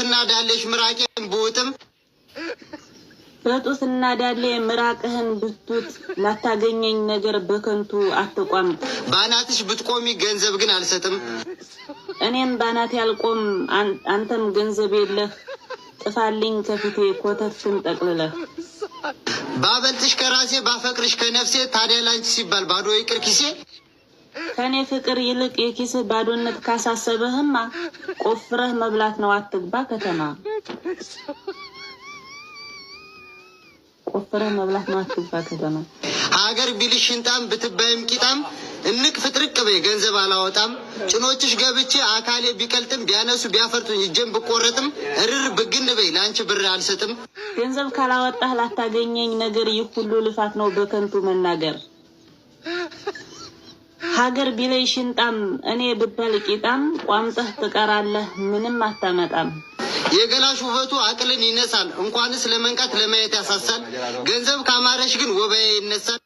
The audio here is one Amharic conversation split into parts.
በጡትና ዳሌሽ ምራቄን ብውጥም በጡትና ዳሌ ምራቅህን ብትውጥ ላታገኘኝ ነገር በከንቱ አትቋም። ባናትሽ ብትቆሚ ገንዘብ ግን አልሰጥም። እኔም ባናት ያልቆም አንተም ገንዘብ የለህ። ጥፋልኝ ከፊቴ ኮተትሽን ጠቅልለህ። ባበልጥሽ ከራሴ ባፈቅርሽ ከነፍሴ ታዲያ ላንቺ ሲባል ባዶ ይቅር ኪሴ። ከኔ ፍቅር ይልቅ የኪስህ ባዶነት ካሳሰበህማ ቆፍረህ መብላት ነው አትግባ ከተማ። ቆፍረህ መብላት ነው አትግባ ከተማ። ሀገር ቢልሽ ሽንጣም ብትባይም ቂጣም እንቅ ፍጥርቅ በይ ገንዘብ አላወጣም። ጭኖችሽ ገብቼ አካሌ ቢቀልጥም ቢያነሱ ቢያፈርጡኝ እጄን ብቆረጥም እርር ብግን በይ ላንቺ ብር አልሰጥም። ገንዘብ ካላወጣህ ላታገኘኝ ነገር ይህ ሁሉ ልፋት ነው በከንቱ መናገር። ሀገር ቢለይ ሽንጣም እኔ ብባል ቂጣም ቋምጠህ ትቀራለህ ምንም አታመጣም። የገላሽ ውበቱ አቅልን ይነሳል እንኳንስ ለመንቃት ለማየት ያሳሳል። ገንዘብ ካማረሽ ግን ወባዬ ይነሳል።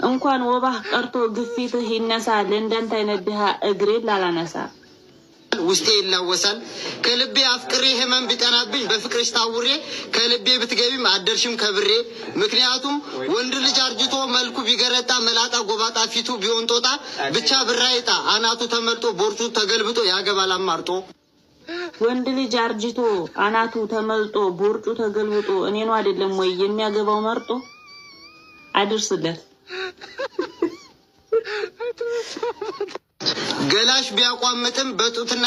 እንኳን ወባህ ቀርቶ ግፊትህ ይነሳል። እንዳንተ አይነት ድሃ እግሬን ላላነሳ ውስጤ ይላወሳል። ከልቤ አፍቅሬ ህመም ቢጠናብኝ በፍቅርሽ ታውሬ ከልቤ ብትገቢም አደርሽም ከብሬ። ምክንያቱም ወንድ ልጅ አርጅቶ መልኩ ቢገረጣ መላጣ ጎባጣ ፊቱ ቢሆን ጦጣ ብቻ ብራይጣ አናቱ ተመልጦ ቦርጩ ተገልብጦ ያገባል አማርጦ። ወንድ ልጅ አርጅቶ አናቱ ተመልጦ ቦርጩ ተገልብጦ እኔ ነው አይደለም ወይ የሚያገባው መርጦ። አድርስለት ገላሽ ቢያቋምጥም በጡትና